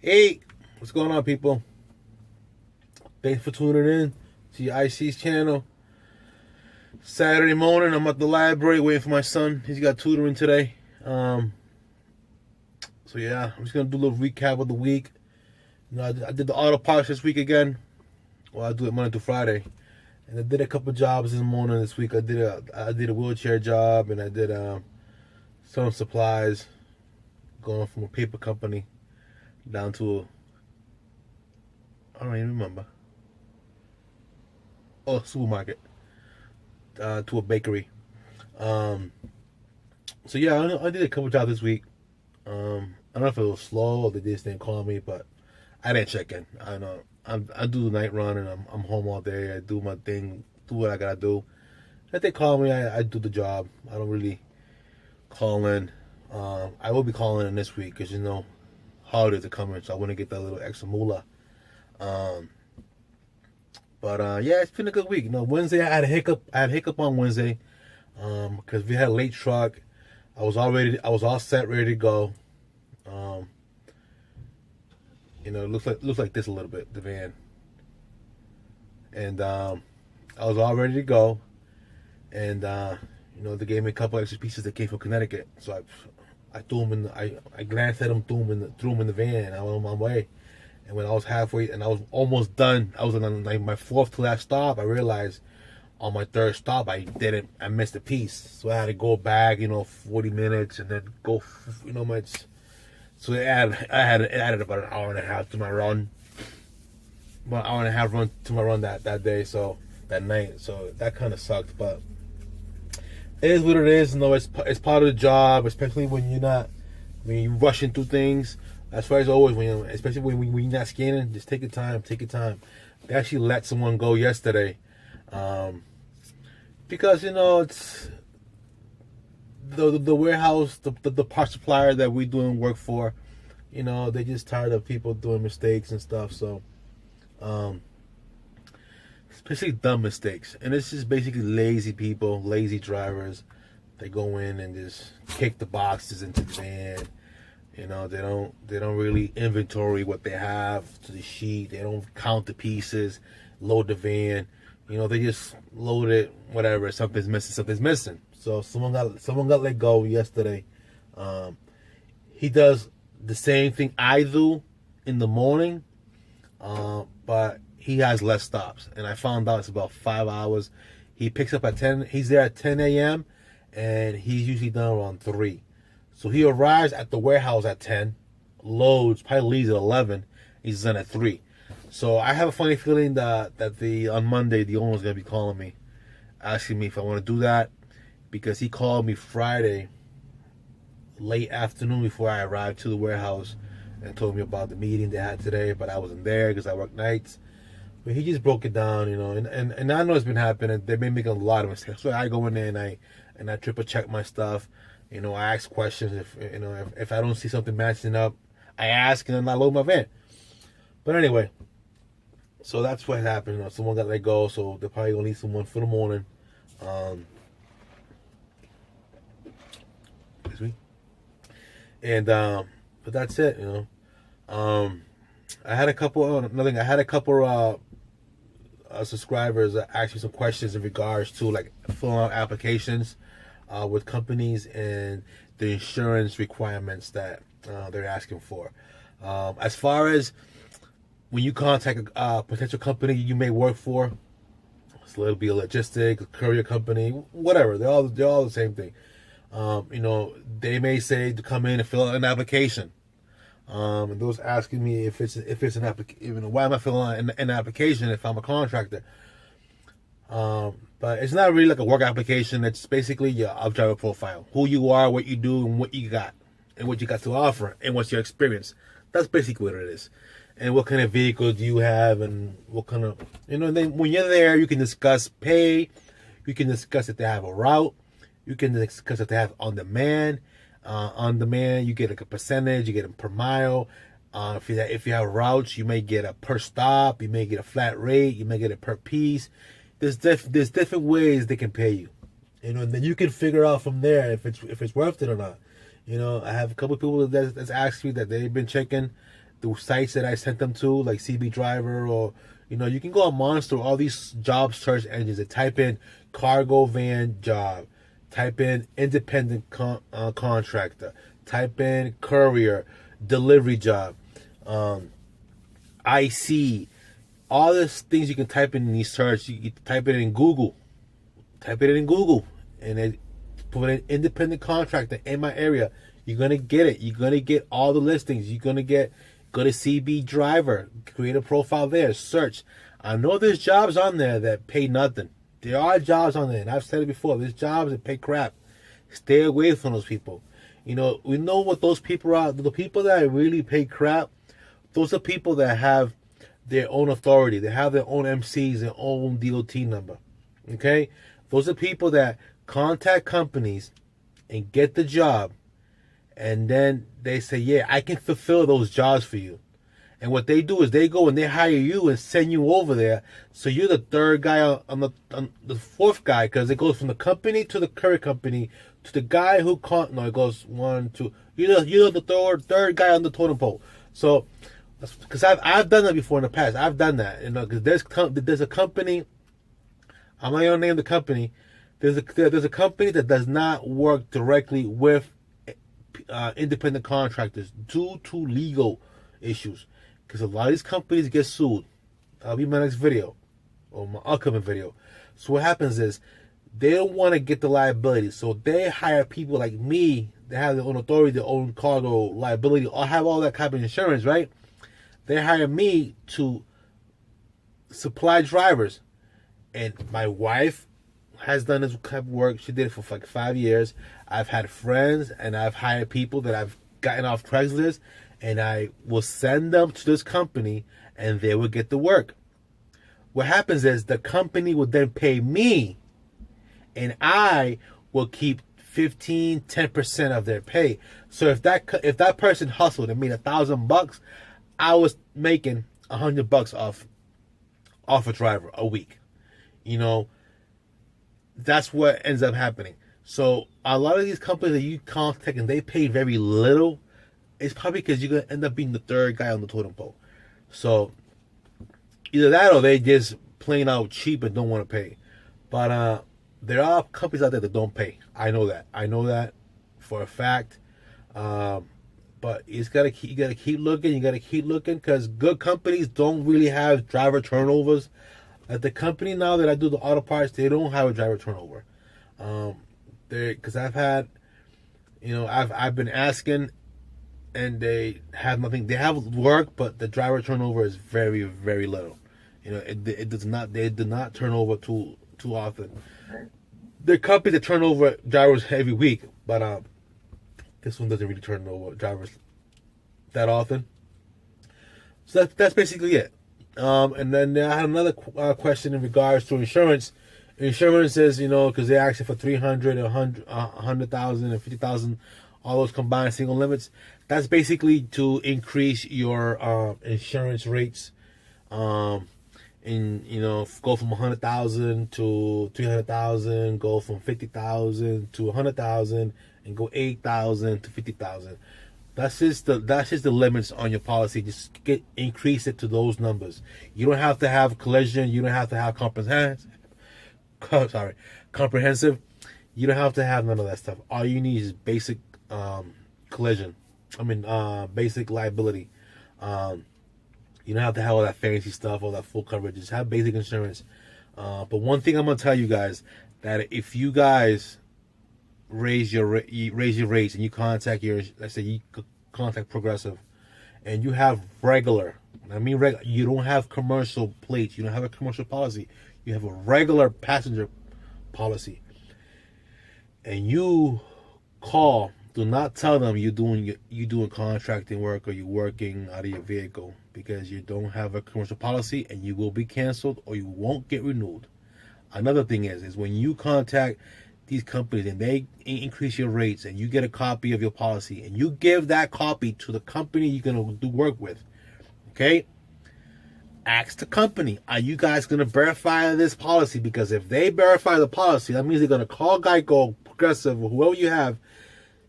Hey, what's going on, people? Thanks for tuning in to your IC's channel. Saturday morning, I'm at the library waiting for my son. He's got tutoring today. So yeah, I'm just gonna do a little recap of the week. I did the auto parts this week again. Well, I do it Monday to Friday, and I did a couple jobs this morning this week. I did a wheelchair job, and I did some supplies, going from a paper company down to I don't even remember. Oh, supermarket, to a bakery. Um, so yeah, I did a couple jobs this week. I don't know if it was slow or they just didn't call me, but I didn't check in. I know I do the night run and I'm home all day. I do my thing, do what I gotta do. If they call me, I do the job. I don't really call in. I will be calling in this week because holidays are coming, so I want to get that little extra moolah. Um, but yeah, it's been a good week. Wednesday I had a hiccup. I had a hiccup on Wednesday because we had a late truck. I was all set, ready to go. Um, it looks like this a little bit, the van, and I was all ready to go, and they gave me a couple extra pieces that came from Connecticut, so I threw them in. I glanced at them, threw them in the van, and I went on my way. And when I was halfway, and I was almost done, I was on like my fourth to last stop. I realized on my third stop I missed a piece, so I had to go back, 40 minutes, and then go, much. So it added about an hour and a half to my run, about an hour and a half run to my run that day, so that night. So that kind of sucked, but it is what it is. It's part of the job, especially when you're rushing through things. That's why it's always especially when you're not scanning, just take your time. They actually let someone go yesterday, because it's the warehouse, the parts supplier that we doing work for. They just tired of people doing mistakes and stuff. So, especially dumb mistakes, and it's just basically lazy people, lazy drivers. They go in and just kick the boxes into the van. They don't really inventory what they have to the sheet. They don't count the pieces, load the van. They just load it, whatever. Something's missing. So someone got let go yesterday. He does the same thing I do in the morning, but he has less stops. And I found out it's about 5 hours. He picks up at 10. He's there at 10 a.m. and he's usually done around 3. So he arrives at the warehouse at 10, loads, probably leaves at 11. He's done at 3. So I have a funny feeling that on Monday the owner's gonna be calling me, asking me if I want to do that, because he called me Friday late afternoon before I arrived to the warehouse and told me about the meeting they had today, but I wasn't there because I work nights. But he just broke it down, and I know it's been happening. They've been making a lot of mistakes. So I go in there and I triple check my stuff. I ask questions. If I don't see something matching up, I ask, and then I load my van. But anyway, so that's what happened. Someone got let go, so they're probably gonna need someone for the morning. Excuse me. And but that's it. I had a couple. I had a couple subscribers ask me some questions in regards to like filling out applications with companies and the insurance requirements that they're asking for. As far as when you contact a potential company you may work for, so it'll be a logistic, a courier company, whatever. They're all the same thing. They may say to come in and fill out an application. And those asking me if it's an application, why am I filling out an application if I'm a contractor? But it's not really like a work application. It's basically your driver profile, who you are, what you do, and what you got to offer, and what's your experience. That's basically what it is. And what kind of vehicle do you have, and what kind of, then when you're there, you can discuss pay, you can discuss if they have a route, you can discuss if they have on demand. On demand, you get like a percentage, you get them per mile. If you have routes, you may get a per stop, you may get a flat rate, you may get it per piece. There's different ways they can pay you, and then you can figure out from there if it's worth it or not. I have a couple of people that's asked me that they've been checking the sites that I sent them to, like CB Driver, or you can go on Monster, all these job search engines, and type in cargo van job, type in independent contractor, type in courier delivery job, IC, all these things you can type in these search. You type it in Google, and then put in independent contractor in my area. You're gonna get it. You're gonna get all the listings. You're gonna go to CB Driver, create a profile there, search. I know there's jobs on there that pay nothing. There are jobs on there, and I've said it before. There's jobs that pay crap. Stay away from those people. We know what those people are. The people that really pay crap, those are people that have their own authority. They have their own MCs, their own DOT number. Okay? Those are people that contact companies and get the job, and then they say, yeah, I can fulfill those jobs for you. And what they do is they go and they hire you and send you over there. So you're the third guy on the fourth guy, because it goes from the company to the courier company to the guy who it goes 1, 2. You're the third guy on the totem pole. So, because I've done that before in the past. I've done that, because there's a company. I'm not gonna name the company. There's a company that does not work directly with independent contractors due to legal issues. Because a lot of these companies get sued. That'll be my next video, or my upcoming video. So what happens is, they don't want to get the liability. So they hire people like me that have their own authority, their own cargo liability, or have all that kind of insurance, right? They hire me to supply drivers. And my wife has done this type of work. She did it for like 5 years. I've had friends, and I've hired people that I've gotten off Craigslist, and I will send them to this company, and they will get the work. What happens is the company will then pay me, and I will keep 10% of their pay. So if that person hustled and made $1,000, I was making $100 off a driver a week. That's what ends up happening. So a lot of these companies that you contact and they pay very little, it's probably because you're going to end up being the third guy on the totem pole. So either that, or they just plain out cheap and don't want to pay. But there are companies out there that don't pay. I know that for a fact. But you gotta keep looking. You gotta keep looking, because good companies don't really have driver turnovers. At the company now that I do the auto parts, they don't have a driver turnover. Because I've had, I've been asking, and they have nothing. They have work, but the driver turnover is very, very little. It does not. They do not turn over too often. The company that turn over drivers every week, but this one doesn't really turn over drivers that often. So that's basically it. And then I had another question in regards to insurance. Insurance is, because they're asking for 300, 100,000, and 50,000, all those combined single limits. That's basically to increase your insurance rates. Go from 100,000 to 300,000, go from 50,000 to 100,000, and go 8,000 to 50,000. That's just the limits on your policy. Just increase it to those numbers. You don't have to have collision. You don't have to have comprehensive. You don't have to have none of that stuff. All you need is basic collision. Basic liability. You don't have to have all that fancy stuff, all that full coverage. Just have basic insurance. But one thing I'm gonna tell you guys, that if you guys raise your rates and you contact let's say you contact Progressive, and you have regular, you don't have commercial plates, you don't have a commercial policy, you have a regular passenger policy, and you call, do not tell them you doing contracting work or you're working out of your vehicle, because you don't have a commercial policy, and you will be canceled or you won't get renewed. Another thing is when you contact these companies and they increase your rates, and you get a copy of your policy, and you give that copy to the company you're going to do work with, okay? Ask the company, are you guys going to verify this policy? Because if they verify the policy, that means they're going to call Geico, Progressive, or whoever you have,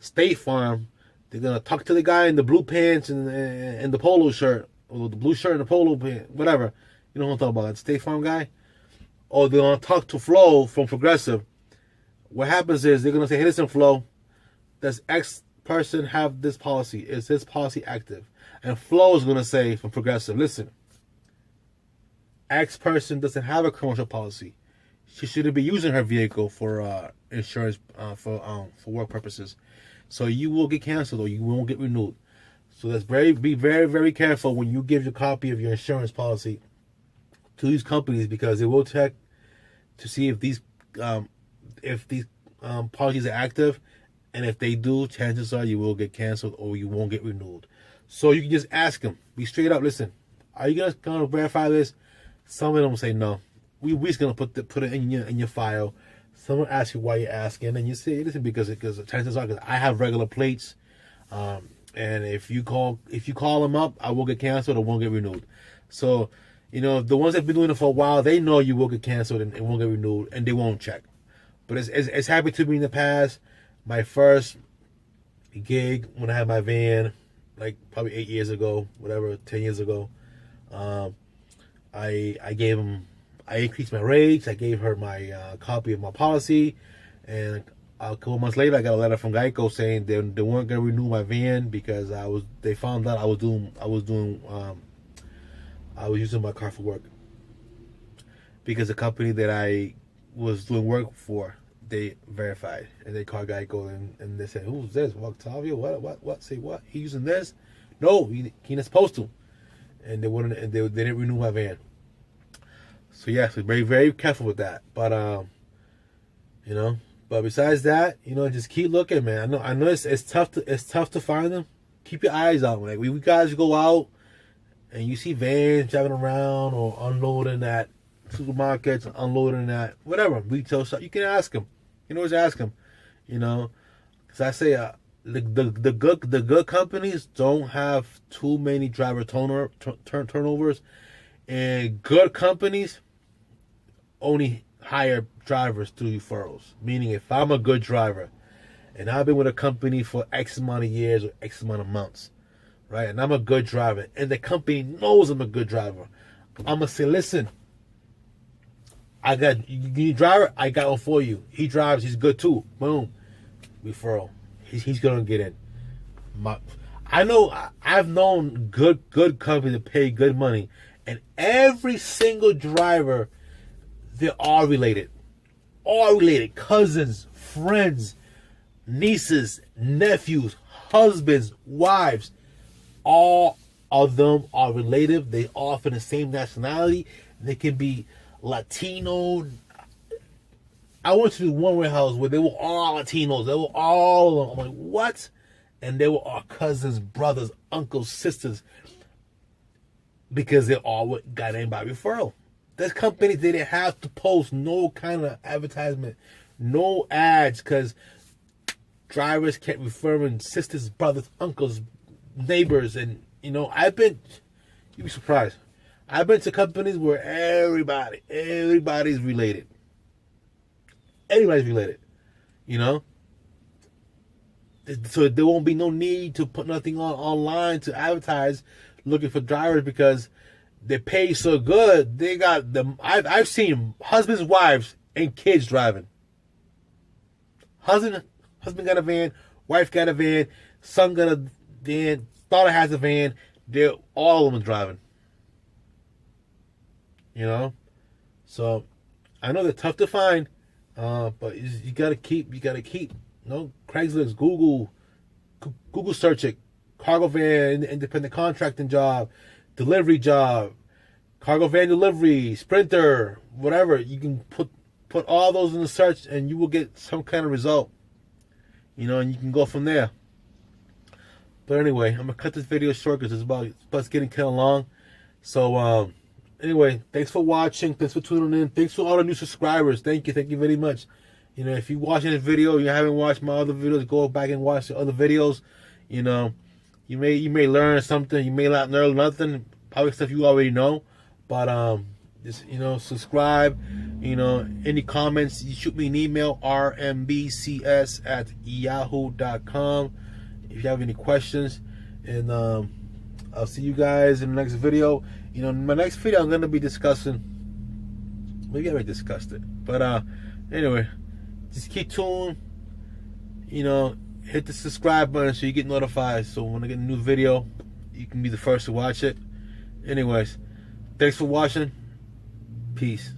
State Farm, They're gonna talk to the guy in the blue pants and the polo shirt, or the blue shirt and the polo pants, whatever. You know what I'm talking about? That State Farm guy. Or they're gonna talk to Flo from Progressive. What happens is they're gonna say, "Hey, listen, Flo, does X person have this policy? Is this policy active?" And Flo is gonna say from Progressive, "Listen, X person doesn't have a commercial policy. She shouldn't be using her vehicle for insurance for work purposes. So you will get canceled or you won't get renewed. So be very, very careful when you give your copy of your insurance policy to these companies, because they will check to see if these policies are active, and if they do, chances are you will get canceled or you won't get renewed. So you can just ask them, be straight up. Listen, are you gonna verify this? Some of them will say no. We just gonna put it in your file. Someone asks you why you're asking, and you say, listen, because chances are, because I have regular plates, and if you call them up, I will get canceled or won't get renewed. So, the ones that've been doing it for a while, they know you will get canceled and won't get renewed, and they won't check. But it's happened to me in the past. My first gig when I had my van, like probably 8 years ago, whatever, 10 years ago, I increased my rates. I gave her my copy of my policy, and a couple months later, I got a letter from Geico saying they weren't going to renew my van because they found out I was using my car for work, because the company that I was doing work for, they verified, and they called Geico and they said, "Who's this? Octavio? What? Say what? He using this? No, he not supposed to." And they didn't renew my van. So yeah, so very, very careful with that. But but besides that, just keep looking, man. I know it's tough to find them. Keep your eyes out. Like we guys go out and you see vans driving around or unloading at supermarkets, unloading at whatever retail shop. You can ask them. You can always ask them. Because I say the good companies don't have too many driver turnovers, and good companies only hire drivers through referrals. Meaning, if I'm a good driver and I've been with a company for X amount of years or X amount of months, right, and I'm a good driver and the company knows I'm a good driver, I'm gonna say, listen, you need a driver, I got one for you. He drives, he's good too. Boom, referral. He's gonna get in. I've known good companies that pay good money, and every single driver, they're all related. All related. Cousins, friends, nieces, nephews, husbands, wives. All of them are related. They all from the same nationality. They can be Latino. I went to one warehouse where they were all Latinos. They were all of them. I'm like, what? And they were all cousins, brothers, uncles, sisters, because they all got in by referral. There's companies they didn't have to post no kind of advertisement, no ads, because drivers kept referring sisters, brothers, uncles, neighbors, and you'd be surprised. I've been to companies where everybody's related. Everybody's related, So there won't be no need to put nothing online to advertise looking for drivers, because they pay so good. They got them. I've seen husbands, wives, and kids driving. Husband got a van, wife got a van, son got a van, daughter has a van. They're all of them driving. So I know they're tough to find, but you gotta keep. Craigslist, Google search it. Cargo van, independent contracting job, delivery job, cargo van delivery, Sprinter, whatever. You can put all those in the search, and you will get some kind of result. And you can go from there. But anyway, I'm gonna cut this video short because it's getting kind of long. So anyway, thanks for watching. Thanks for tuning in. Thanks for all the new subscribers. Thank you very much. If you're watching this video, you haven't watched my other videos, go back and watch the other videos. You may learn something. You may not learn nothing. Probably stuff you already know. But just subscribe. Any comments, you shoot me an email, rmbcs@yahoo.com. if you have any questions. And I'll see you guys in the next video. You know, in my next video I'm gonna be discussing, maybe I already discussed it, but anyway, just keep tuned. You know, hit the subscribe button so you get notified, so when I get a new video you can be the first to watch it. Anyways, thanks for watching. Peace.